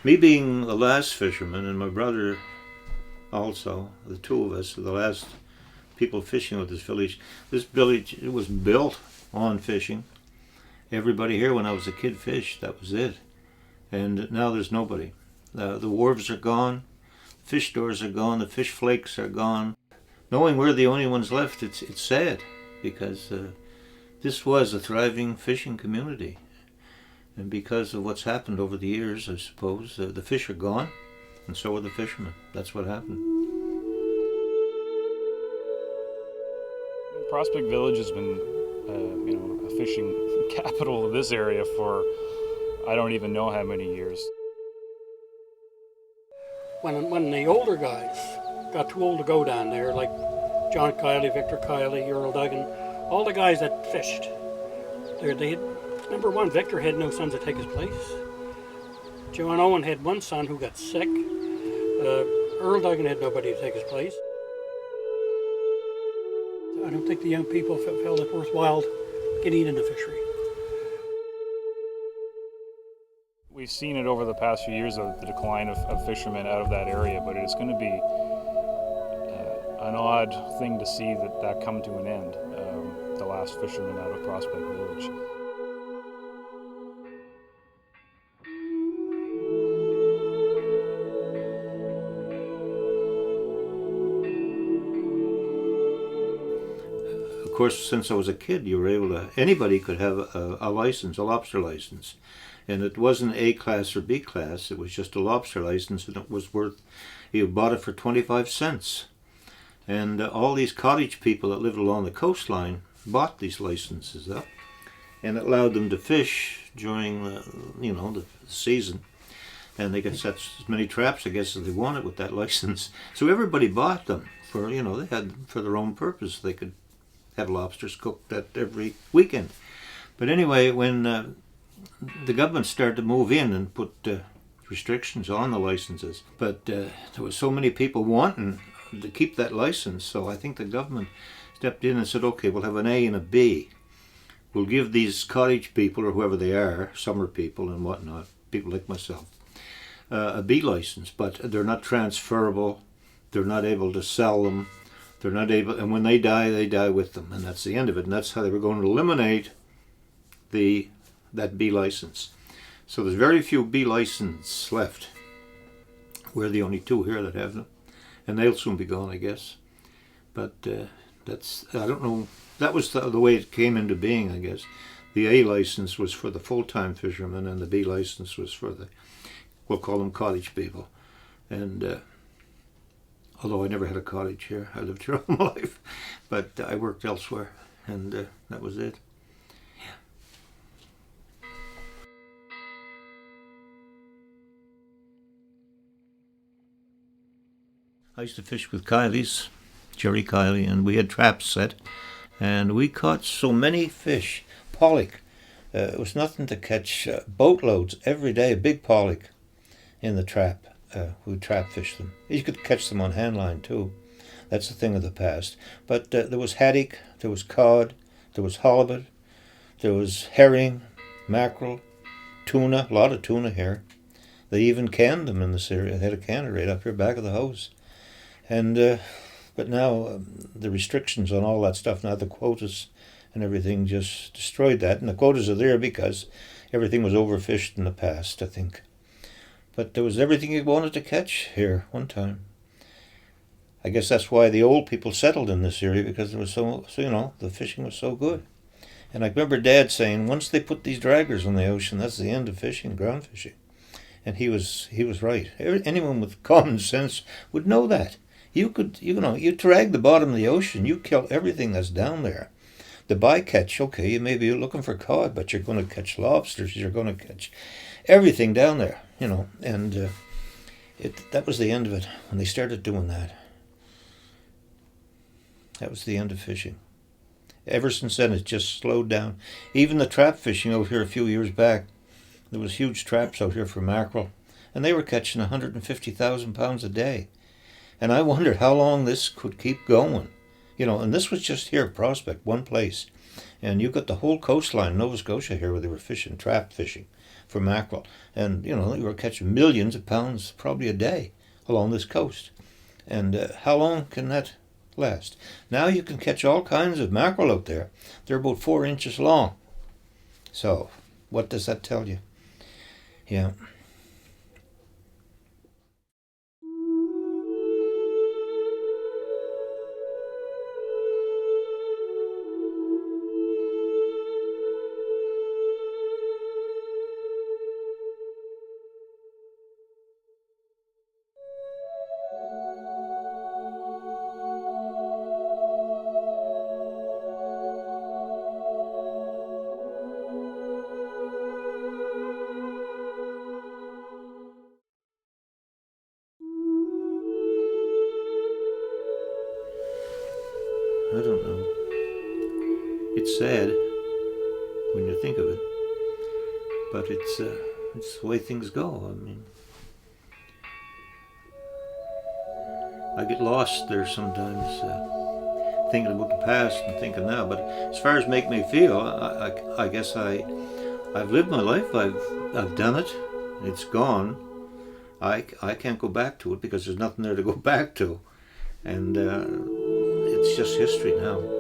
Me being the last fisherman and my brother also, the two of us, are the last people fishing with this village. This village, it was built on fishing. Everybody here when I was a kid fished, that was it. And now there's nobody. The wharves are gone, fish stores are gone, the fish flakes are gone. Knowing we're the only ones left, it's sad because this was a thriving fishing community. And because of what's happened over the years, I suppose, the fish are gone, and so are the fishermen. That's what happened. Prospect Village has been, a fishing capital of this area for I don't even know how many years. When the older guys got too old to go down there, like John Kiley, Victor Kiley, Earl Duggan, all the guys that fished, they had, number one, Victor had no sons to take his place. John Owen had one son who got sick. Earl Duggan had nobody to take his place. I don't think the young people felt it worthwhile getting into fishery. We've seen it over the past few years of the decline of fishermen out of that area, but it's going to be an odd thing to see that come to an end, the last fisherman out of Prospect Village. Of course, since I was a kid, you were able to, anybody could have a license, a lobster license. And it wasn't A class or B class, it was just a lobster license, and it was worth, you bought it for 25 cents. And all these cottage people that lived along the coastline bought these licenses up, and it allowed them to fish during the season. And they could set as many traps, I guess, as they wanted with that license. So everybody bought them for, they had for their own purpose. They could have lobsters cooked at every weekend. But anyway, when the government started to move in and put restrictions on the licenses, but there was so many people wanting to keep that license, so I think the government stepped in and said, okay, we'll have an A and a B. We'll give these cottage people, or whoever they are, summer people and whatnot, people like myself, a B license, but they're not transferable, they're not able to sell them, they're not able, and when they die with them, and that's the end of it. And that's how they were going to eliminate that B license. So there's very few B licenses left. We're the only two here that have them, and they'll soon be gone, I guess. But I don't know, that was the way it came into being, I guess. The A license was for the full-time fishermen, and the B license was for we'll call them cottage people. And although I never had a cottage here, I lived here all my life, but I worked elsewhere, and that was it. I used to fish with Kiley's, Jerry Kiley, and we had traps set, and we caught so many fish. Pollock, it was nothing to catch boatloads every day, big pollock in the trap. We would trap fish them. You could catch them on handline too. That's a thing of the past. But there was haddock, there was cod, there was halibut, there was herring, mackerel, tuna, a lot of tuna here. They even canned them in this area. They had a canner right up here back of the house. And but now the restrictions on all that stuff, now the quotas and everything just destroyed that. And the quotas are there because everything was overfished in the past, I think. But there was everything you wanted to catch here one time. I guess that's why the old people settled in this area, because there was so the fishing was so good. And I remember Dad saying, once they put these draggers on the ocean, that's the end of fishing, ground fishing. And he was right. Anyone with common sense would know that. You drag the bottom of the ocean, you kill everything that's down there. The bycatch, okay, you may be looking for cod, but you're going to catch lobsters, you're going to catch everything down there, and that was the end of it when they started doing that. That was the end of fishing. Ever since then, it just slowed down. Even the trap fishing out here a few years back, there was huge traps out here for mackerel, and they were catching 150,000 pounds a day. And I wondered how long this could keep going. And this was just here, Prospect, one place. And you got the whole coastline, Nova Scotia here, where they were fishing, trap fishing. for mackerel. And, you know, we were catching millions of pounds probably a day along this coast. And how long can that last? Now you can catch all kinds of mackerel out there. They're about 4 inches long. So, what does that tell you? Yeah. I don't know. It's sad when you think of it, but it's the way things go. I mean, I get lost there sometimes, thinking about the past and thinking now. But as far as make me feel, I guess I've lived my life. I've done it. It's gone. I can't go back to it because there's nothing there to go back to, and it's just history now.